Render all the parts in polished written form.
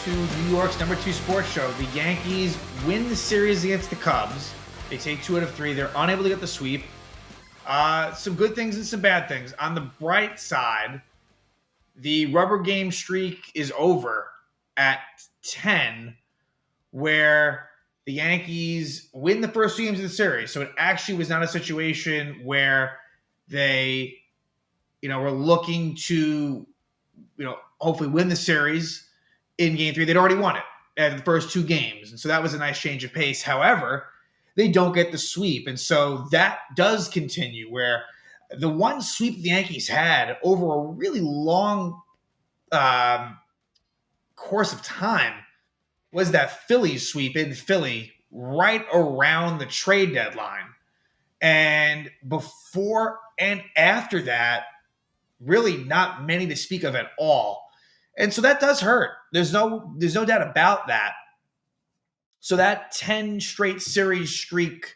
to New York's number 2 sports show. The Yankees win the series against the Cubs. They take 2 out of 3. They're unable to get the sweep. Some good things and some bad things. On the bright side, the rubber game streak is over at 10, where the Yankees win the first 2 games of the series. So it actually was not a situation where they, were looking to, hopefully win the series in game 3. They'd already won it at the first 2 games. And so that was a nice change of pace. However, they don't get the sweep. And so that does continue, where the one sweep the Yankees had over a really long course of time was that Phillies sweep in Philly right around the trade deadline. And before and after that, really not many to speak of at all. And so that does hurt. There's no doubt about that. So that 10 straight series streak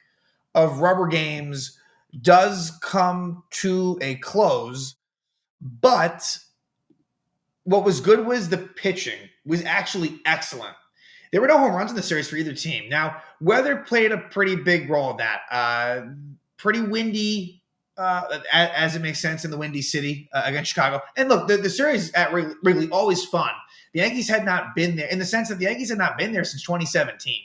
of rubber games does come to a close. But what was good was the pitching was actually excellent. There were no home runs in the series for either team. Now, weather played a pretty big role in that. Pretty windy, as it makes sense in the Windy City against Chicago. And look, the series at Wrigley, always fun. The Yankees had not been there, in the sense that the Yankees had not been there since 2017.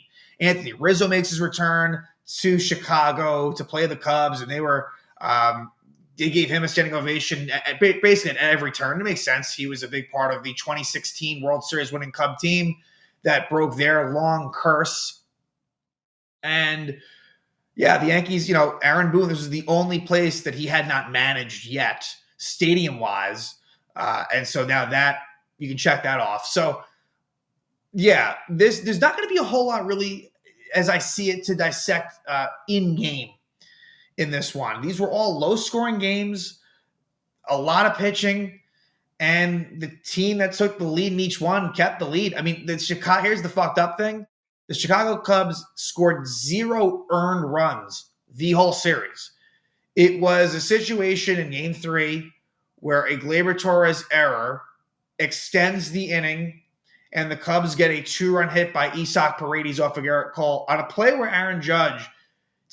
Anthony Rizzo makes his return to Chicago to play the Cubs, and they gave him a standing ovation basically at every turn. It makes sense. He was a big part of the 2016 World Series winning Cub team that broke their long curse. And yeah, the Yankees, Aaron Boone, this was the only place that he had not managed yet, stadium-wise. And so now that, you can check that off. So, yeah, there's not going to be a whole lot, really, as I see it, to dissect in-game in this one. These were all low-scoring games, a lot of pitching, and the team that took the lead in each one kept the lead. I mean, here's the fucked up thing. The Chicago Cubs scored 0 earned runs the whole series. It was a situation in Game 3 where a Gleyber Torres error extends the inning, and the Cubs get a 2-run hit by Isaac Paredes off of Gerrit Cole on a play where Aaron Judge,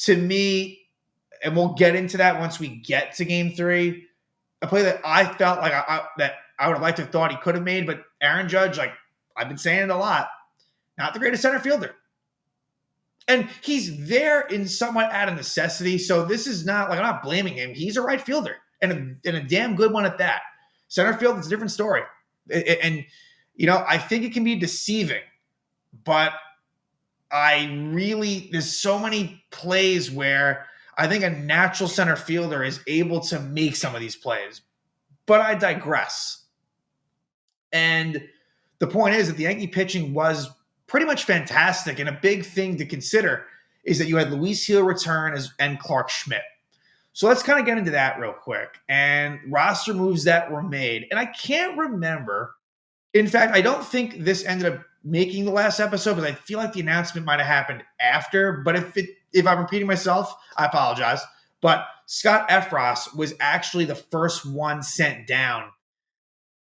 to me, and we'll get into that once we get to Game 3, a play that I felt like I would have liked to have thought he could have made, but Aaron Judge, I've been saying it a lot, not the greatest center fielder. And he's there in somewhat out of necessity, so this is not, I'm not blaming him. He's a right fielder, and a damn good one at that. Center field is a different story. And, I think it can be deceiving, but there's so many plays where I think a natural center fielder is able to make some of these plays. But I digress. And the point is that the Yankee pitching was pretty much fantastic. And a big thing to consider is that you had Luis Gil return and Clarke Schmidt. So let's kind of get into that real quick. And roster moves that were made. And I can't remember. In fact, I don't think this ended up making the last episode, because I feel like the announcement might have happened after. But if I'm repeating myself, I apologize. But Scott Effross was actually the first one sent down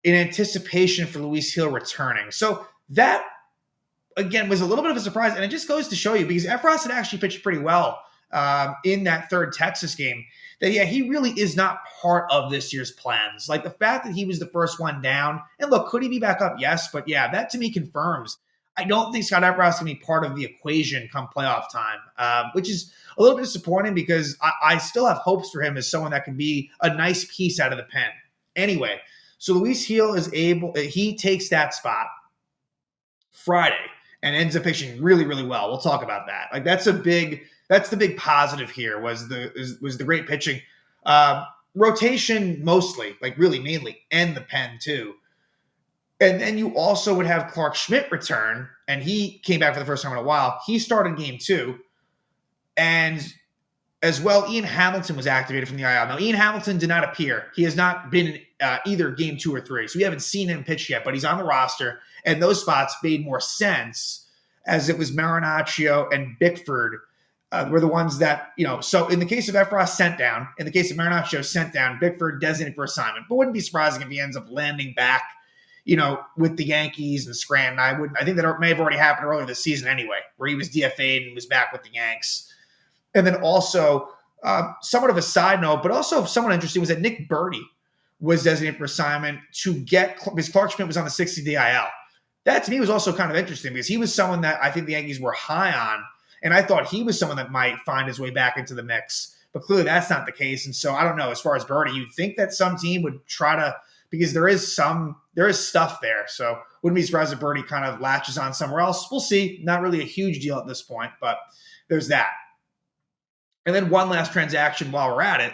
in anticipation for Luis Gil returning. So that, again, was a little bit of a surprise. And it just goes to show you, because Effross had actually pitched pretty well in that third Texas game, that, he really is not part of this year's plans. Like, the fact that he was the first one down, and look, could he be back up? Yes, but yeah, that to me confirms I don't think Scott Effross can be part of the equation come playoff time, which is a little bit disappointing, because I still have hopes for him as someone that can be a nice piece out of the pen. Anyway, so Luis Gil he takes that spot Friday and ends up pitching really, really well. We'll talk about that. That's the big positive here was the great pitching. Rotation mostly, really mainly, and the pen too. And then you also would have Clarke Schmidt return, and he came back for the first time in a while. He started Game 2. And as well, Ian Hamilton was activated from the IL. Now, Ian Hamilton did not appear. He has not been in either Game 2 or 3. So we haven't seen him pitch yet, but he's on the roster. And those spots made more sense, as it was Marinaccio and Bickford were the ones that, so in the case of Effross, sent down. In the case of Marinaccio, sent down. Bickford designated for assignment. But wouldn't be surprising if he ends up landing back with the Yankees and Scranton. I think that may have already happened earlier this season anyway, where he was DFA'd and was back with the Yanks. And then also, somewhat of a side note, but also somewhat interesting, was that Nick Birdie was designated for assignment because Clarke Schmidt was on the 60-day IL. That to me was also kind of interesting because he was someone that I think the Yankees were high on, and I thought he was someone that might find his way back into the mix. But clearly that's not the case. And so I don't know, as far as Birdie, you'd think that some team would try to, because there is stuff there. So wouldn't be surprised if Birdie kind of latches on somewhere else. We'll see. Not really a huge deal at this point, but there's that. And then one last transaction while we're at it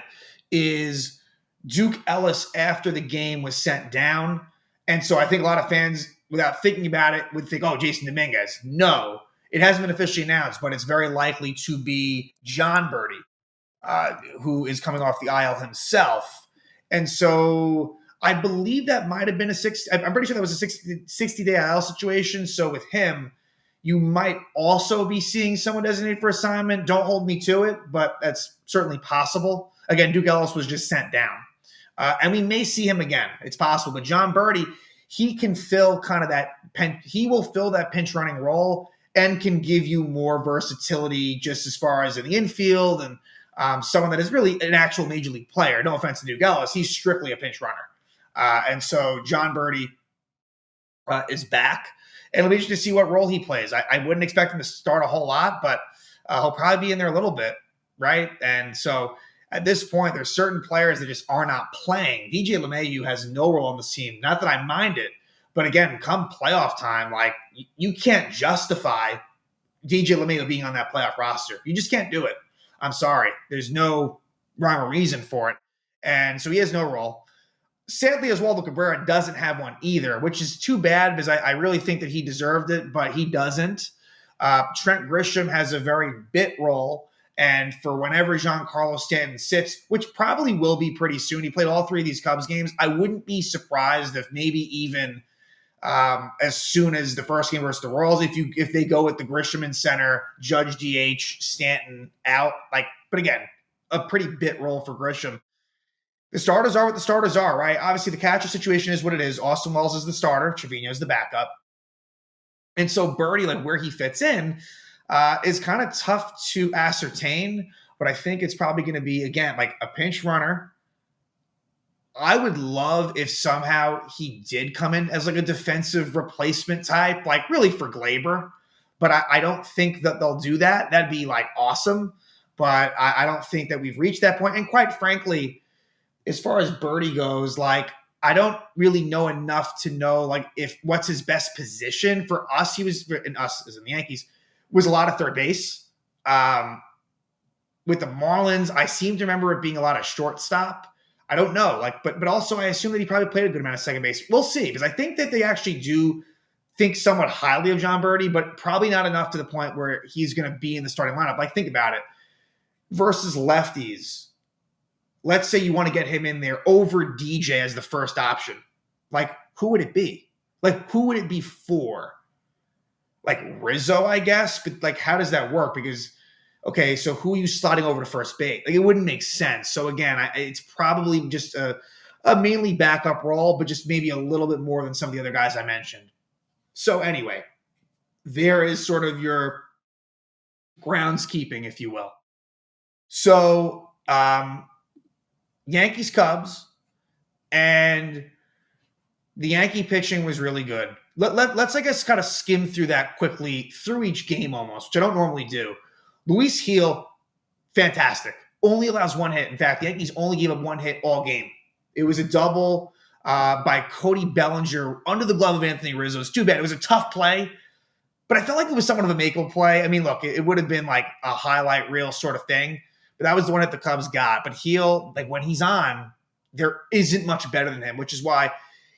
is Duke Ellis after the game was sent down. And so I think a lot of fans, without thinking about it, would think, oh, Jason Dominguez. No, it hasn't been officially announced, but it's very likely to be Jon Berti, who is coming off the IL himself. And so I believe that might have been I'm pretty sure that was a 60-day IL situation. So with him, you might also be seeing someone designated for assignment. Don't hold me to it, but that's certainly possible. Again, Duke Ellis was just sent down. And we may see him again. It's possible. But Jon Berti, he can fill kind of he will fill that pinch running role and can give you more versatility just as far as in the infield and someone that is really an actual major league player. No offense to Duke Ellis. He's strictly a pinch runner. And so Jon Berti is back. And it'll be interesting to see what role he plays. I wouldn't expect him to start a whole lot, but he'll probably be in there a little bit, right? And so at this point, there's certain players that just are not playing. DJ LeMahieu has no role on this team. Not that I mind it, but again, come playoff time, like you can't justify DJ LeMahieu being on that playoff roster. You just can't do it. I'm sorry. There's no rhyme or reason for it. And so he has no role. Sadly, Oswaldo Cabrera doesn't have one either, which is too bad because I really think that he deserved it, but he doesn't. Trent Grisham has a very bit role, and for whenever Giancarlo Stanton sits, which probably will be pretty soon, he played all three of these Cubs games. I wouldn't be surprised if maybe even as soon as the first game versus the Royals, if they go with the Grisham in center, Judge DH, Stanton out. But again, a pretty bit role for Grisham. The starters are what the starters are, right? Obviously, the catcher situation is what it is. Austin Wells is the starter. Trevino is the backup. And so Berti, where he fits in, is kind of tough to ascertain. But I think it's probably going to be, again, a pinch runner. I would love if somehow he did come in as a defensive replacement type, really for Glaber. But I don't think that they'll do that. That'd be awesome. But I don't think that we've reached that point. And quite frankly, as far as Berti goes, I don't really know enough to know if what's his best position. For us, us as in the Yankees, was a lot of third base. With the Marlins, I seem to remember it being a lot of shortstop. I don't know, but also I assume that he probably played a good amount of second base. We'll see, because I think that they actually do think somewhat highly of Jon Berti, but probably not enough to the point where he's going to be in the starting lineup. Think about it. Versus lefties. Let's say you want to get him in there over DJ as the first option. Who would it be? Who would it be for? Rizzo, I guess? But how does that work? Because, okay, so who are you slotting over to first base? It wouldn't make sense. So again, it's probably just a mainly backup role, but just maybe a little bit more than some of the other guys I mentioned. So anyway, there is sort of your groundskeeping, if you will. So, Yankees, Cubs, and the Yankee pitching was really good. Let's, I guess, kind of skim through that quickly through each game almost, which I don't normally do. Luis Gil, fantastic. Only allows one hit. In fact, the Yankees only gave up one hit all game. It was a double by Cody Bellinger under the glove of Anthony Rizzo. It's too bad. It was a tough play, but I felt like it was somewhat of a makeable play. I mean, look, it would have been a highlight reel sort of thing. But that was the one that the Cubs got. But Gil, when he's on, there isn't much better than him, which is why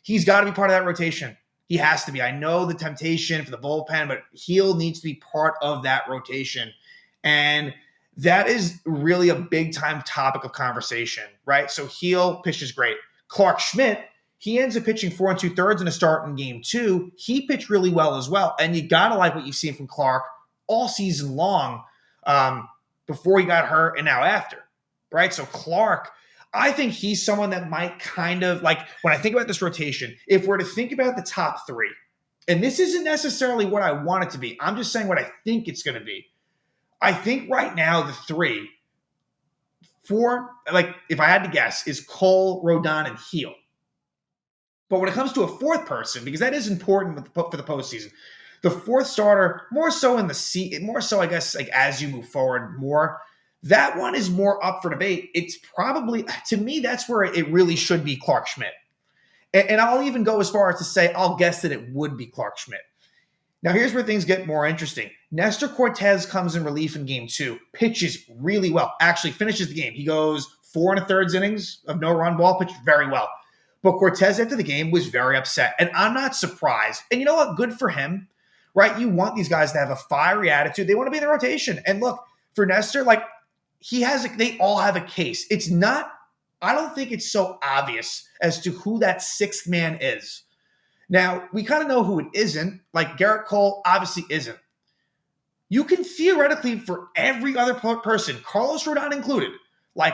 he's got to be part of that rotation. He has to be. I know the temptation for the bullpen, but Gil needs to be part of that rotation. And that is really a big-time topic of conversation, right? So Gil pitches great. Clarke Schmidt, he ends up pitching 4 2/3 in a start in game 2. He pitched really well as well. And you got to like what you've seen from Clarke all season long. Before he got hurt and now after, right? So Clarke, I think he's someone that might kind of, like, when I think about this rotation, if we're to think about the top three, and this isn't necessarily what I want it to be, I'm just saying what I think it's going to be. I think right now the three, like, if I had to guess, is Cole, Rodon, and Heel. But when it comes to a fourth person, because that is important for the postseason, the fourth starter, more so I guess, like, as you move forward more, that one is more up for debate. It's probably, to me, that's where it really should be Clarke Schmidt. And I'll even go as far as to say, I'll guess that it would be Clarke Schmidt. Now, here's where things get more interesting. Nestor Cortes comes in relief in game 2, pitches really well, actually finishes the game. He goes 4 1/3 innings of no run ball, pitched very well. But Cortes after the game was very upset. And I'm not surprised. And you know what? Good for him, right? You want these guys to have a fiery attitude. They want to be in the rotation. And look, for Nestor, like, they all have a case. I don't think it's so obvious as to who that sixth man is. Now, we kind of know who it isn't. Like, Gerrit Cole obviously isn't. You can theoretically, for every other person, Carlos Rodon included, like,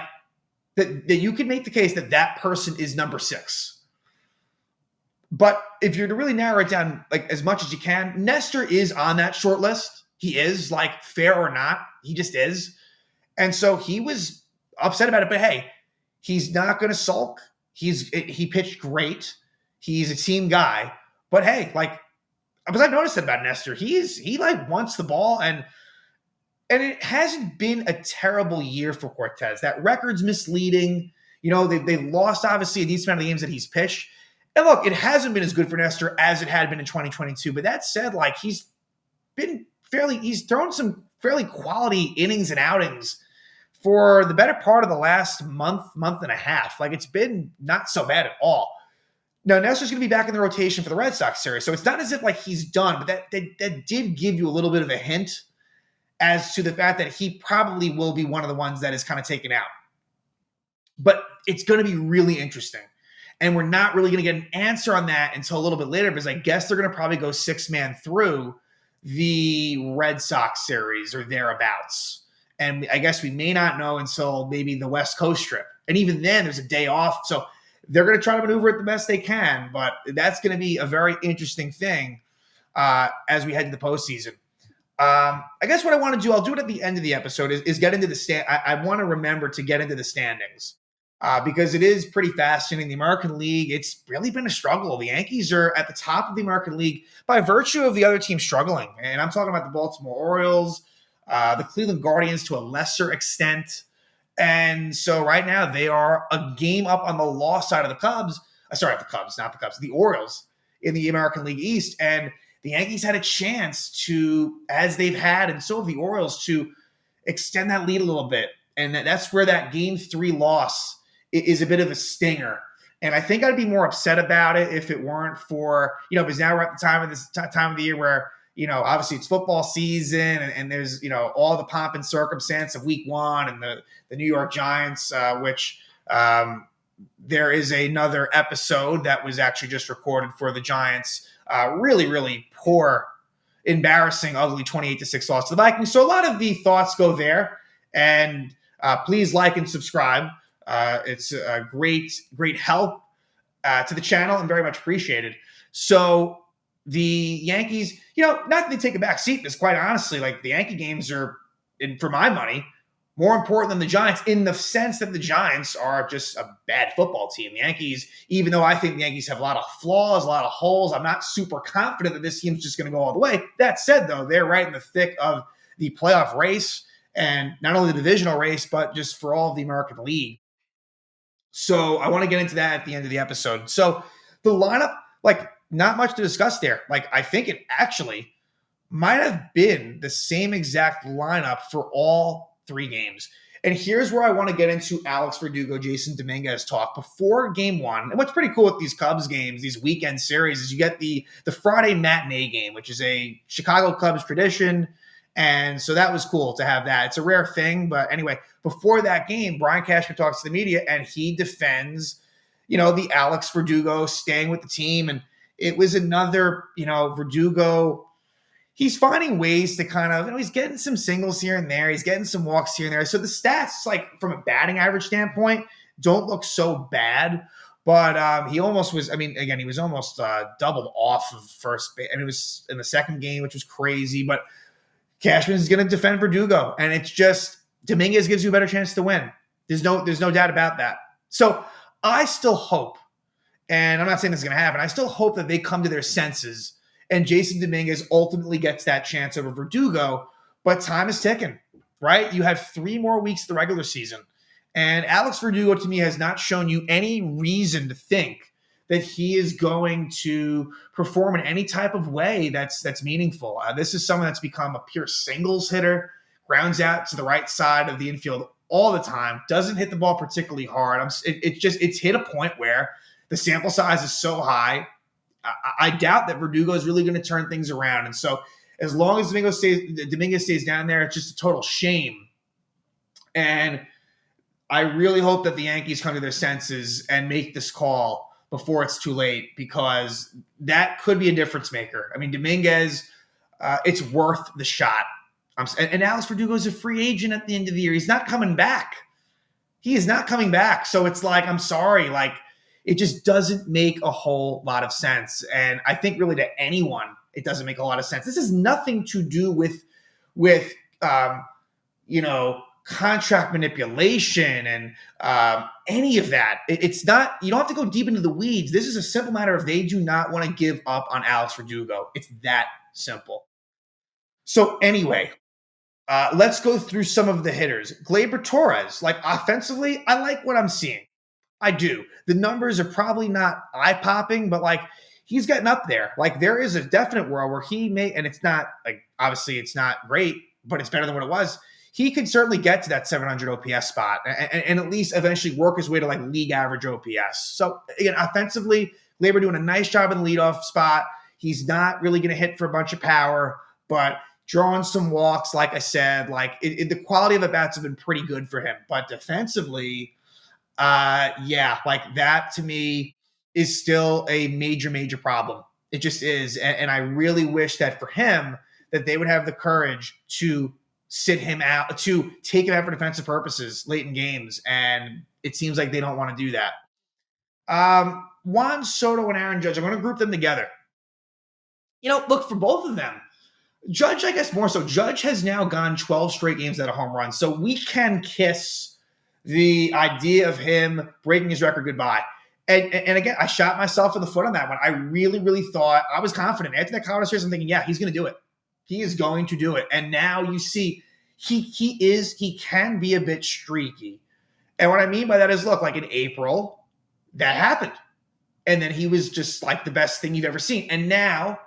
that you can make the case that person is number 6. But if you're to really narrow it down, like, as much as you can, Nestor is on that short list. He is, like, fair or not, he just is. And so he was upset about it. But hey, he's not going to sulk. He pitched great. He's a team guy. But hey, like, because I've noticed that about Nestor, he like wants the ball, and it hasn't been a terrible year for Cortes. That record's misleading. You know, they lost obviously a decent amount of the games that he's pitched. And look, it hasn't been as good for Nestor as it had been in 2022. But that said, like, he's thrown some fairly quality innings and outings for the better part of the last month and a half. Like, it's been not so bad at all. Now, Nestor's going to be back in the rotation for the Red Sox series, so it's not as if, like, he's done, but that did give you a little bit of a hint as to the fact that he probably will be one of the ones that is kind of taken out. But it's going to be really interesting, and we're not really going to get an answer on that until a little bit later, because I guess they're going to probably go 6-man through the Red Sox series or thereabouts. And I guess we may not know until maybe the West Coast trip. And even then, there's a day off. So they're going to try to maneuver it the best they can. But that's going to be a very interesting thing as we head to the postseason. I guess what I want to do, I'll do it at the end of the episode, is get into the stand. I want to remember to get into the standings because it is pretty fascinating. The American League, it's really been a struggle. The Yankees are at the top of the American League by virtue of the other teams struggling. And I'm talking about the Baltimore Orioles, the Cleveland Guardians to a lesser extent. And so right now they are a game up on the loss side of the Cubs. The Orioles in the American League East. And the Yankees had a chance to, as they've had, and so have the Orioles, to extend that lead a little bit. And that's where that game 3 loss is a bit of a stinger. And I think I'd be more upset about it if it weren't for, because now we're at the time of the year where, obviously it's football season and there's, all the pomp and circumstance of week 1 and the New York Giants, which there is another episode that was actually just recorded for the Giants. Really, really poor, embarrassing, ugly 28-6 loss to the Vikings. So a lot of the thoughts go there. And please like and subscribe. It's a great, great help to the channel and very much appreciated. So the Yankees, not that they take a back seat, because quite honestly, like, the Yankee games are, for my money, more important than the Giants, in the sense that the Giants are just a bad football team. The Yankees, even though I think the Yankees have a lot of flaws, a lot of holes, I'm not super confident that this team's just going to go all the way. That said, though, they're right in the thick of the playoff race, and not only the divisional race, but just for all of the American League. So I want to get into that at the end of the episode. So the lineup, like, not much to discuss there. Like, I think it actually might have been the same exact lineup for all 3 games. And here's where I want to get into Alex Verdugo, Jason Dominguez talk before game 1. And what's pretty cool with these Cubs games, these weekend series, is you get the Friday matinee game, which is a Chicago Cubs tradition. And so that was cool to have that. It's a rare thing. But anyway, before that game, Brian Cashman talks to the media and he defends, the Alex Verdugo staying with the team. And it was another, Verdugo, he's finding ways to kind of, he's getting some singles here and there. He's getting some walks here and there. So the stats, like, from a batting average standpoint, don't look so bad. But he almost was. I mean, again, he was almost doubled off of first base. I mean, it was in the second game, which was crazy. But Cashman is going to defend Verdugo, and it's just Dominguez gives you a better chance to win. There's no doubt about that. So I still hope, and I'm not saying this is going to happen, I still hope that they come to their senses and Jason Dominguez ultimately gets that chance over Verdugo. But time is ticking, right? You have 3 more weeks of the regular season. And Alex Verdugo, to me, has not shown you any reason to think that he is going to perform in any type of way that's meaningful. This is someone that's become a pure singles hitter, grounds out to the right side of the infield all the time, doesn't hit the ball particularly hard. It's hit a point where the sample size is so high. I doubt that Verdugo is really going to turn things around. And so as long as Dominguez stays down there, it's just a total shame. And I really hope that the Yankees come to their senses and make this call before it's too late, because that could be a difference maker. I mean, Dominguez, it's worth the shot. And Alex Verdugo is a free agent at the end of the year. He's not coming back. He is not coming back. So it's like, I'm sorry, like, it just doesn't make a whole lot of sense. And I think really to anyone, it doesn't make a lot of sense. This has nothing to do with contract manipulation and any of that. It's not, you don't have to go deep into the weeds. This is a simple matter of they do not want to give up on Alex Verdugo. It's that simple. So anyway, let's go through some of the hitters. Gleyber Torres, like offensively, I like what I'm seeing. I do. The numbers are probably not eye-popping, but like he's getting up there. Like there is a definite world where he may, and it's not like, obviously it's not great, but it's better than what it was. He could certainly get to that 700 OPS spot and at least eventually work his way to like league average OPS. So again, offensively, Gleyber doing a nice job in the leadoff spot. He's not really going to hit for a bunch of power, but drawing some walks, like I said, like the quality of the bats have been pretty good for him. But defensively, like that to me is still a major, major problem. It just is. And I really wish that for him, that they would have the courage to sit him out, to take him out for defensive purposes late in games. And it seems like they don't want to do that. Juan Soto and Aaron Judge, I'm going to group them together. Look, for both of them, Judge, I guess more so, Judge has now gone 12 straight games at a home run. So we can kiss the idea of him breaking his record goodbye. And again, I shot myself in the foot on that one. I really, really thought, I was confident. After that Colorado series, I'm thinking, yeah, he's going to do it. He is going to do it. And now you see, he can be a bit streaky. And what I mean by that is, look, like in April, that happened. And then he was just like the best thing you've ever seen. And now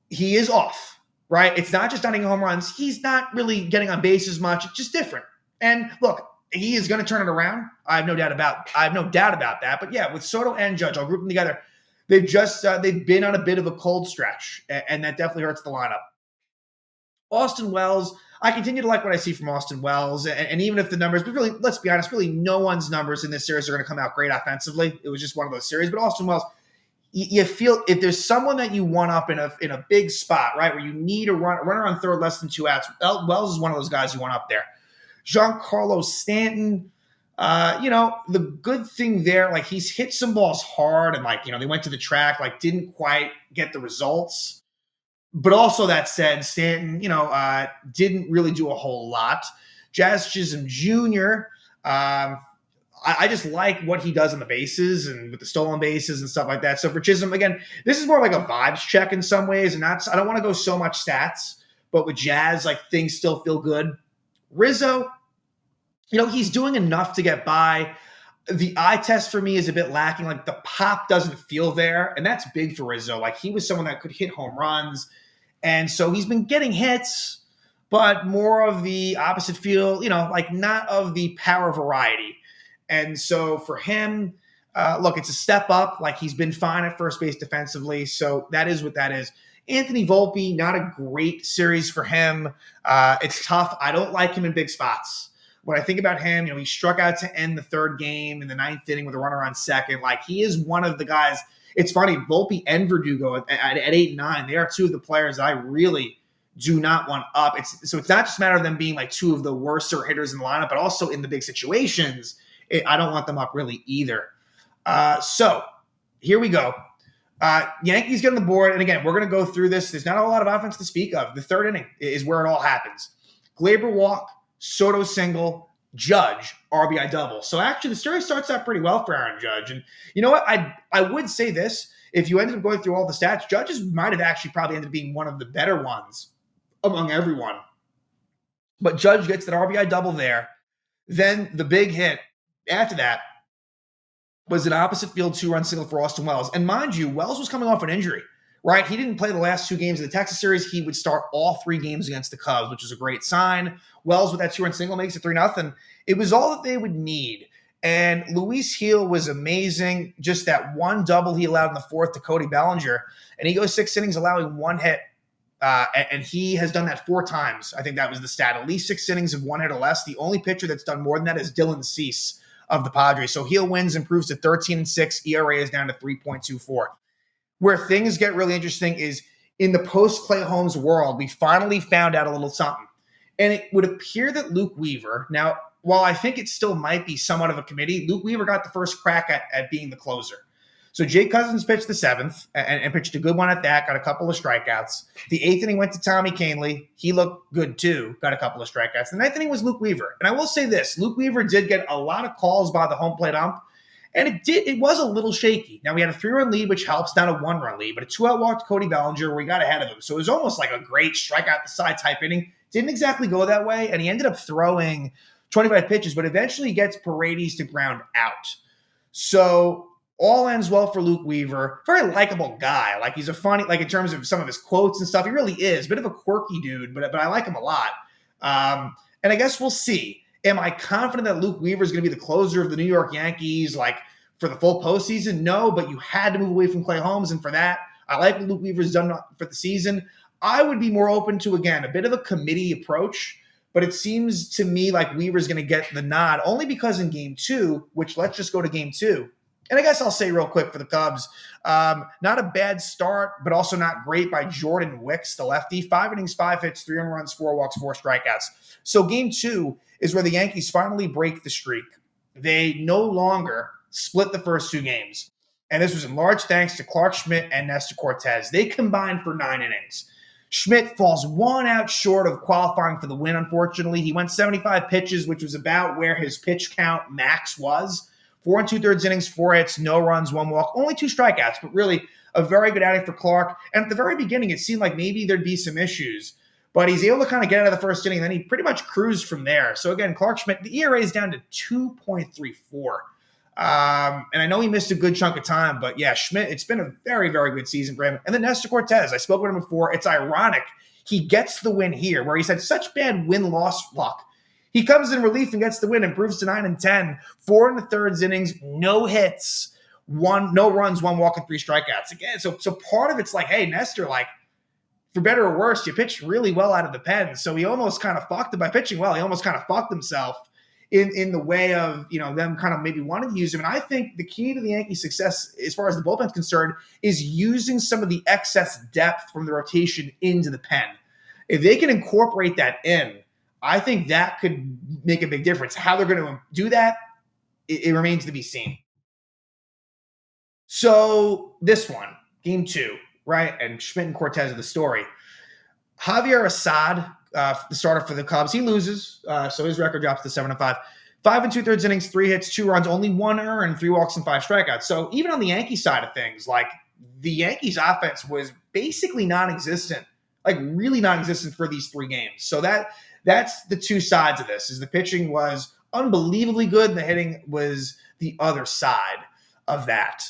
he is off, right? It's not just hunting home runs. He's not really getting on base as much. It's just different. And look, he is going to turn it around. I have no doubt about that. But yeah, with Soto and Judge, I'll group them together. They've been on a bit of a cold stretch, and that definitely hurts the lineup. Austin Wells, I continue to like what I see from Austin Wells, and even if the numbers, but really, let's be honest, really no one's numbers in this series are going to come out great offensively. It was just one of those series. But Austin Wells, you feel if there's someone that you want up in a big spot, right, where you need a runner on third less than 2 outs, Wells is one of those guys you want up there. Giancarlo Stanton, the good thing there, like he's hit some balls hard and like, they went to the track, like didn't quite get the results. But also that said, Stanton, didn't really do a whole lot. Jazz Chisholm Jr., I just like what he does on the bases and with the stolen bases and stuff like that. So for Chisholm, again, this is more like a vibes check in some ways. And I don't want to go so much stats, but with Jazz, like things still feel good. Rizzo, he's doing enough to get by. The eye test for me is a bit lacking. Like the pop doesn't feel there. And that's big for Rizzo. Like he was someone that could hit home runs. And so he's been getting hits, but more of the opposite field, like not of the power variety. And so for him, look, it's a step up. Like he's been fine at first base defensively. So that is what that is. Anthony Volpe, not a great series for him. It's tough. I don't like him in big spots. When I think about him, he struck out to end the third game in the 9th inning with a runner on second. Like he is one of the guys. It's funny, Volpe and Verdugo at 8 and 9, they are two of the players that I really do not want up. So it's not just a matter of them being like two of the worst hitters in the lineup, but also in the big situations, I don't want them up really either. So here we go. Yankees get on the board. And again, we're going to go through this. There's not a lot of offense to speak of. The third inning is where it all happens. Glaber walk, Soto single, Judge RBI double. So actually the story starts out pretty well for Aaron Judge. And you know what? I would say this. If you ended up going through all the stats, Judge's might have actually probably ended up being one of the better ones among everyone. But Judge gets that RBI double there. Then the big hit after that was an opposite field 2-run single for Austin Wells. And mind you, Wells was coming off an injury, right? He didn't play the last 2 games of the Texas series. He would start all 3 games against the Cubs, which is a great sign. Wells with that 2-run single makes it 3-0. It was all that they would need. And Luis Gil was amazing. Just that one double he allowed in the 4th to Cody Bellinger. And he goes 6 innings allowing 1 hit. And he has done that 4 times. I think that was the stat. At least 6 innings of 1 hit or less. The only pitcher that's done more than that is Dylan Cease of the Padres. So Gil wins, improves to 13-6. ERA is down to 3.24. Where things get really interesting is in the post-Clay Holmes world, we finally found out a little something. And it would appear that Luke Weaver, now, while I think it still might be somewhat of a committee, Luke Weaver got the first crack at being the closer. So Jake Cousins pitched the 7th and pitched a good one at that, got a couple of strikeouts. The 8th inning went to Tommy Kahnle. He looked good too, got a couple of strikeouts. The 9th inning was Luke Weaver. And I will say this, Luke Weaver did get a lot of calls by the home plate ump, and it was a little shaky. Now we had a 3-run lead, which helps, down a 1-run lead, but a 2-out walk to Cody Bellinger where we got ahead of him. So it was almost like a great strikeout the side type inning. Didn't exactly go that way, and he ended up throwing 25 pitches, but eventually gets Paredes to ground out. So all ends well for Luke Weaver. Very likable guy. Like, he's a funny, like in terms of some of his quotes and stuff, he really is. Bit of a quirky dude, but I like him a lot. And I guess we'll see. Am I confident that Luke Weaver is going to be the closer of the New York Yankees, like, for the full postseason? No, but you had to move away from Clay Holmes, and for that, I like what Luke Weaver's done for the season. I would be more open to, again, a bit of a committee approach, but it seems to me like Weaver's going to get the nod, only because in Game 2, which let's just go to Game 2, and I guess I'll say real quick for the Cubs, not a bad start, but also not great by Jordan Wicks, the lefty. 5 innings, 5 hits, 3 earned runs, 4 walks, 4 strikeouts. So Game 2 is where the Yankees finally break the streak. They no longer split the first 2 games. And this was in large thanks to Clarke Schmidt and Nestor Cortes. They combined for 9 innings. Schmidt falls 1 out short of qualifying for the win, unfortunately. He went 75 pitches, which was about where his pitch count max was. 4 2/3 innings, 4 hits, no runs, 1 walk, only 2 strikeouts, but really a very good outing for Clarke. And at the very beginning, it seemed like maybe there'd be some issues, but he's able to kind of get out of the first inning, and then he pretty much cruised from there. So again, Clarke Schmidt, the ERA is down to 2.34. And I know he missed a good chunk of time, but yeah, Schmidt, it's been a very, very good season for him. And then Nestor Cortes, I spoke with him before. It's ironic. He gets the win here, where he's had such bad win-loss luck. He comes in relief and gets the win, improves to 9-10, 4 1/3 innings, no hits, no runs, 1 walk, and 3 strikeouts. Again, so part of it's like, hey, Nestor, like, for better or worse, you pitched really well out of the pen. So he almost kind of fucked it by pitching well. He almost kind of fucked himself in the way of, them kind of maybe wanting to use him. And I think the key to the Yankees' success, as far as the bullpen's concerned, is using some of the excess depth from the rotation into the pen. If they can incorporate that in, I think that could make a big difference. How they're going to do that, it remains to be seen. So this one, Game 2, right? And Schmidt and Cortes are the story. Javier Assad, the starter for the Cubs, he loses. So his record drops to 7-5. 5 2/3 innings, 3 hits, 2 runs, only 1 earned, 3 walks, and 5 strikeouts. So even on the Yankee side of things, like, the Yankees offense was basically non-existent, like really non-existent for these 3 games. So that's the 2 sides of this, is the pitching was unbelievably good, and the hitting was the other side of that.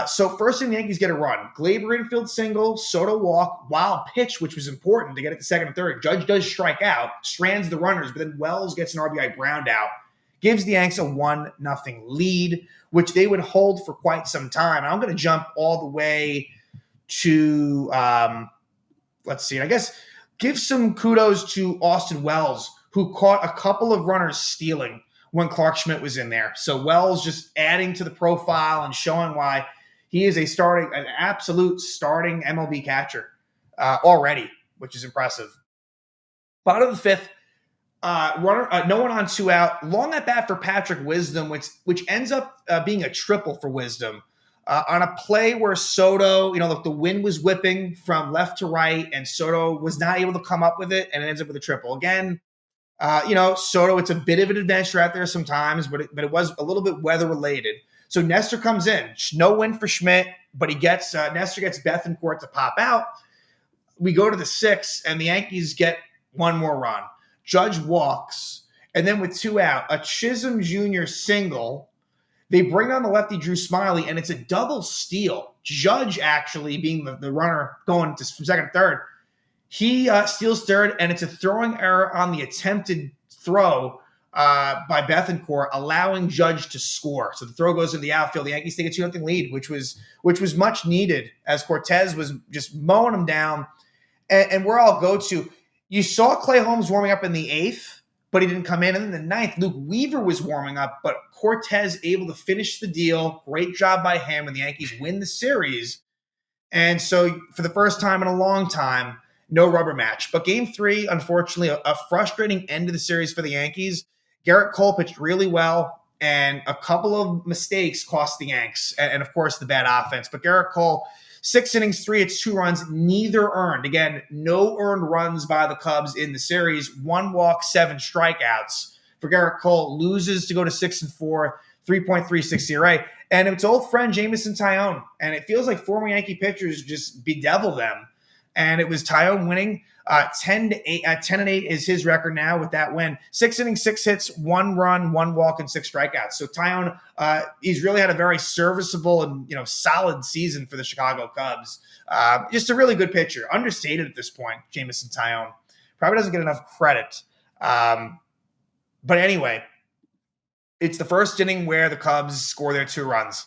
So first thing, the Yankees get a run. Glaber infield single, Soto walk, wild pitch, which was important to get it to second and third. Judge does strike out, strands the runners, but then Wells gets an RBI ground out, gives the Yanks a 1-0 lead, which they would hold for quite some time. I'm going to jump all the way to, let's see, I guess give some kudos to Austin Wells, who caught a couple of runners stealing when Clarke Schmidt was in there. So Wells just adding to the profile and showing why he is an absolute starting MLB catcher already, which is impressive. Bottom of the 5th, No one on, two out. Long at bat for Patrick Wisdom, which ends up being a triple for Wisdom. On a play where Soto, look, the wind was whipping from left to right, and Soto was not able to come up with it, and it ends up with a triple. Again, Soto, it's a bit of an adventure out there sometimes, but it was a little bit weather related. So Nestor comes in. No win for Schmidt, but Nestor gets Bethancourt to pop out. We go to the sixth, and the Yankees get one more run. Judge walks, and then with two out, a Chisholm Jr. single. They bring on the lefty Drew Smiley, and it's a double steal. Judge actually being the runner going from second to third. He steals third, and it's a throwing error on the attempted throw by Bethancourt, allowing Judge to score. So the throw goes into the outfield. The Yankees take a 2-0 lead, which was much needed as Cortes was just mowing them down. And where I'll go to, you saw Clay Holmes warming up in the eighth, but he didn't come in. And in the ninth, Luke Weaver was warming up, but Cortes able to finish the deal. Great job by him, and the Yankees win the series. And so for the first time in a long time, no rubber match. But game three, unfortunately, a frustrating end to the series for the Yankees. Gerrit Cole pitched really well, and a couple of mistakes cost the Yanks, and of course, the bad offense. But Gerrit Cole, 6 innings, 3 hits, 2 runs, neither earned. Again, no earned runs by the Cubs in the series. 1 walk, 7 strikeouts. For Gerrit Cole, loses to go to 6-4, 3.36 ERA. And it's old friend Jameson Taillon. And it feels like former Yankee pitchers just bedevil them. And it was Taillon winning. 10-8. 10-8 is his record now with that win. 6 innings, 6 hits, 1 run, 1 walk, and 6 strikeouts. So Taillon, he's really had a very serviceable and solid season for the Chicago Cubs. Just a really good pitcher. Understated at this point, Jameson Taillon. Probably doesn't get enough credit. But anyway, it's the first inning where the Cubs score their 2 runs.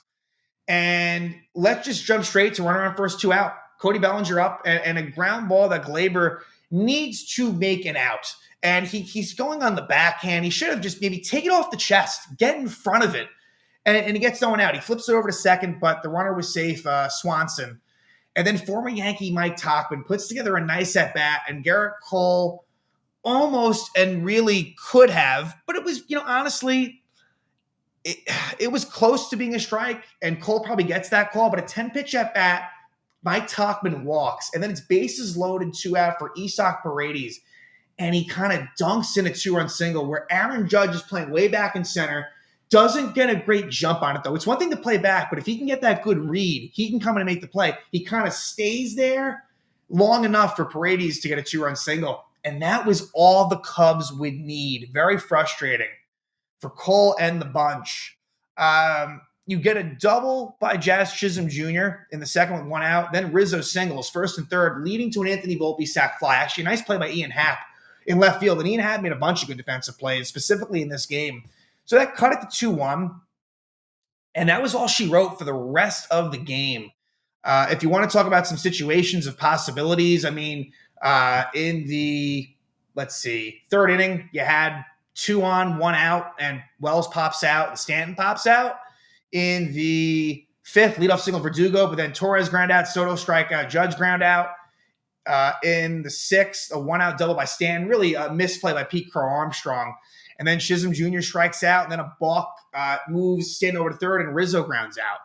And let's just jump straight to runner on first, 2 out. Cody Bellinger up, and a ground ball that Glaber needs to make an out. And he's going on the backhand. He should have just maybe taken it off the chest, get in front of it. And he gets no one out. He flips it over to second, but the runner was safe, Swanson. And then former Yankee Mike Tauchman puts together a nice at-bat, and Gerrit Cole almost and really could have, but it was, honestly, it was close to being a strike, and Cole probably gets that call, but a 10-pitch at-bat, Mike Tauchman walks, and then it's bases loaded, 2 out for Isaac Paredes, and he kind of dunks in a 2-run single where Aaron Judge is playing way back in center, doesn't get a great jump on it, though. It's one thing to play back, but if he can get that good read, he can come in and make the play. He kind of stays there long enough for Paredes to get a 2-run single, and that was all the Cubs would need. Very frustrating for Cole and the bunch. You get a double by Jazz Chisholm Jr. in the second with 1 out. Then Rizzo singles, first and third, leading to an Anthony Volpe sac fly. Actually, a nice play by Ian Happ in left field. And Ian Happ made a bunch of good defensive plays, specifically in this game. So that cut it to 2-1. And that was all she wrote for the rest of the game. If you want to talk about some situations of possibilities, I mean, in the, third inning, you had 2 on, 1 out, and Wells pops out, and Stanton pops out. In the fifth, leadoff single Verdugo, but then Torres ground out, Soto strikeout, Judge ground out. In the sixth, a 1-out double by Stanton, really a misplay by Pete Crow Armstrong. And then Chisholm Jr. strikes out, and then a balk moves Stanton over to third, and Rizzo grounds out.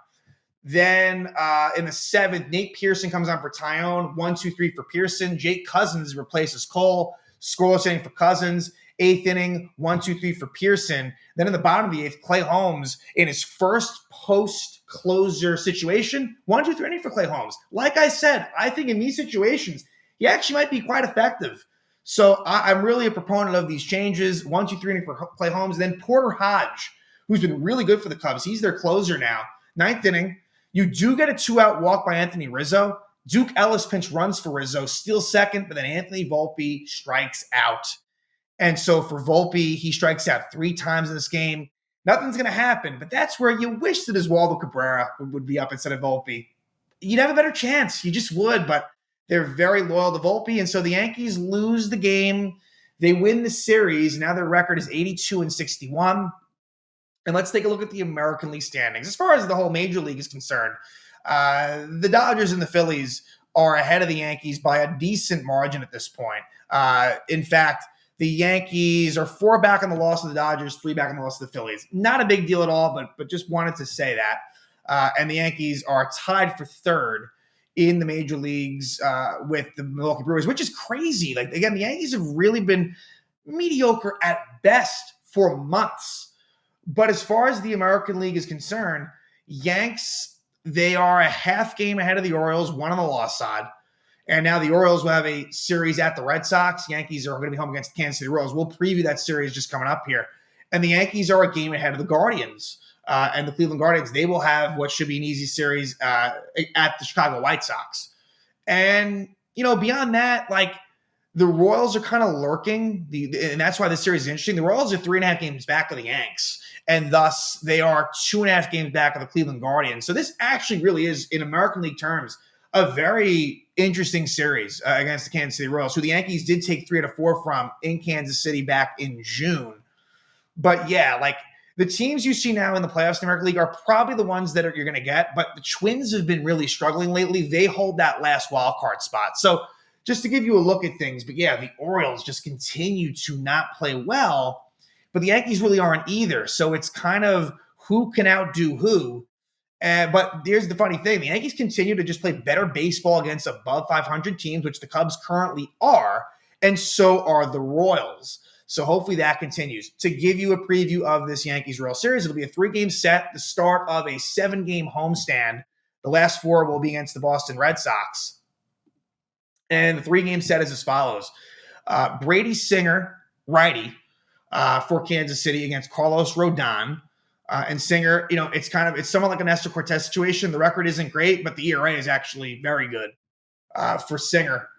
Then in the seventh, Nate Pearson comes on for Taillon, 1-2-3 for Pearson. Jake Cousins replaces Cole, scoreless inning for Cousins. Eighth inning, 1-2-3 for Pearson. Then in the bottom of the eighth, Clay Holmes in his first post-closer situation, 1-2-3 inning for Clay Holmes. Like I said, I think in these situations, he actually might be quite effective. So I'm really a proponent of these changes. 1-2-3 inning for Clay Holmes. Then Porter Hodge, who's been really good for the Cubs. He's their closer now. Ninth inning, you do get a 2-out walk by Anthony Rizzo. Duke Ellis pinch runs for Rizzo, steals second, but then Anthony Volpe strikes out. And so for Volpe, he strikes out 3 times in this game. Nothing's going to happen, but that's where you wish that Oswaldo Cabrera would be up instead of Volpe. You'd have a better chance. You just would, but they're very loyal to Volpe. And so the Yankees lose the game. They win the series. Now their record is 82-61. And let's take a look at the American League standings. As far as the whole Major League is concerned, the Dodgers and the Phillies are ahead of the Yankees by a decent margin at this point. In fact, The Yankees are 4 back on the loss of the Dodgers, 3 back on the loss of the Phillies. Not a big deal at all, but just wanted to say that. And the Yankees are tied for third in the major leagues with the Milwaukee Brewers, which is crazy. Like, again, the Yankees have really been mediocre at best for months. But as far as the American League is concerned, Yanks, they are a half game ahead of the Orioles, 1 on the loss side. And now the Orioles will have a series at the Red Sox. Yankees are going to be home against the Kansas City Royals. We'll preview that series just coming up here. And the Yankees are a game ahead of the Guardians. And the Cleveland Guardians, they will have what should be an easy series at the Chicago White Sox. And, beyond that, like, the Royals are kind of lurking, and that's why this series is interesting. The Royals are 3.5 games back of the Yanks, and thus they are 2.5 games back of the Cleveland Guardians. So this actually really is, in American League terms, a very interesting series against the Kansas City Royals, who the Yankees did take 3 out of 4 from in Kansas City back in June. But yeah, like, the teams you see now in the playoffs in the American League are probably the ones that you're going to get, but the Twins have been really struggling lately. They hold that last wild card spot. So just to give you a look at things, but yeah, the Orioles just continue to not play well, but the Yankees really aren't either. So it's kind of who can outdo who. But here's the funny thing. The Yankees continue to just play better baseball against above 500 teams, which the Cubs currently are, and so are the Royals. So hopefully that continues. To give you a preview of this Yankees-Royals series, it'll be a 3-game set, the start of a 7-game homestand. The last 4 will be against the Boston Red Sox. And the 3-game set is as follows. Brady Singer, righty, for Kansas City against Carlos Rodon. And Singer, it's somewhat like a Nestor Cortes situation. The record isn't great, but the ERA is actually very good for Singer.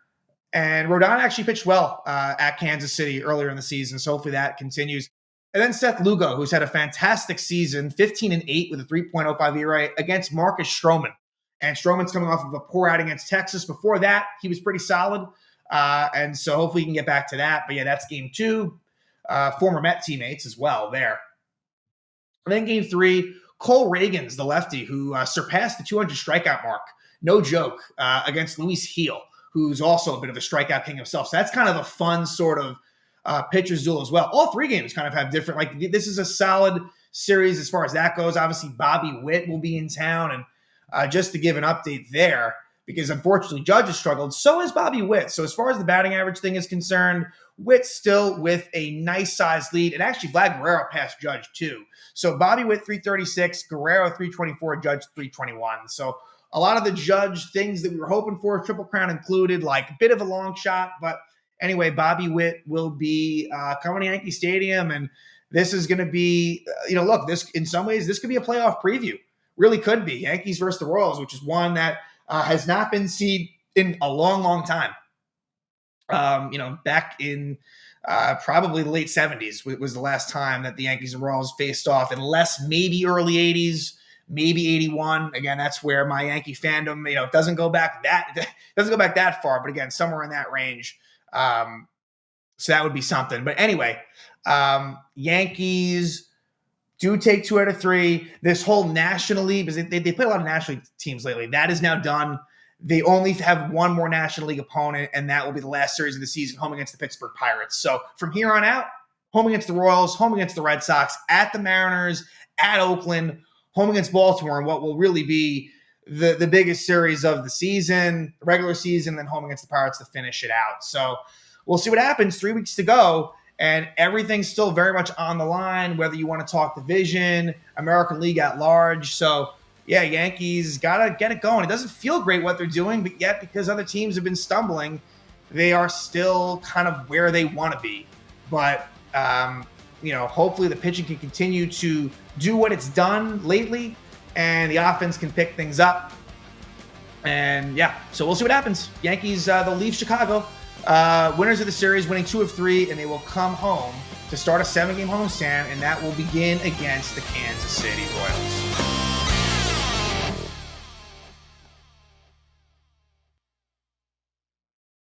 And Rodon actually pitched well at Kansas City earlier in the season, so hopefully that continues. And then Seth Lugo, who's had a fantastic season, 15-8 with a 3.05 ERA against Marcus Stroman. And Stroman's coming off of a poor outing against Texas. Before that, he was pretty solid. And so hopefully he can get back to that. But yeah, that's game 2. Former Met teammates as well there. And then game 3, Cole Reagans, the lefty, who surpassed the 200 strikeout mark. No joke, against Luis Gil, who's also a bit of a strikeout king himself. So that's kind of a fun sort of pitcher's duel as well. All 3 games kind of have different, like, this is a solid series as far as that goes. Obviously, Bobby Witt will be in town. And just to give an update there, because unfortunately Judge has struggled, so has Bobby Witt. So as far as the batting average thing is concerned, Witt still with a nice sized lead. And actually, Vlad Guerrero passed Judge too. So Bobby Witt 336, Guerrero 324, Judge 321. So a lot of the Judge things that we were hoping for, Triple Crown included, like a bit of a long shot. But anyway, Bobby Witt will be coming to Yankee Stadium. And this is going to be, look, this in some ways, this could be a playoff preview. Really could be. Yankees versus the Royals, which is one that has not been seen in a long, long time. Back in probably the late 70s was the last time that the Yankees and Royals faced off, unless maybe early 80s, maybe 81. Again, that's where my Yankee fandom, doesn't go back that far, but again, somewhere in that range. So that would be something. But anyway, Yankees do take 2 out of 3. This whole National League, because they play a lot of National League teams lately, that is now done. They only have one more National League opponent, and that will be the last series of the season, home against the Pittsburgh Pirates. So from here on out, home against the Royals, home against the Red Sox, at the Mariners, at Oakland, home against Baltimore, and what will really be the biggest series of the season, the regular season, then home against the Pirates to finish it out. So we'll see what happens. 3 weeks to go. And everything's still very much on the line, whether you want to talk division, American League at large. So, yeah, Yankees got to get it going. It doesn't feel great what they're doing, but yet because other teams have been stumbling, they are still kind of where they want to be. But, hopefully the pitching can continue to do what it's done lately, and the offense can pick things up. And, yeah, so we'll see what happens. Yankees, they'll leave Chicago. Winners of the series, winning 2 of 3, and they will come home to start a 7-game homestand, and that will begin against the Kansas City Royals.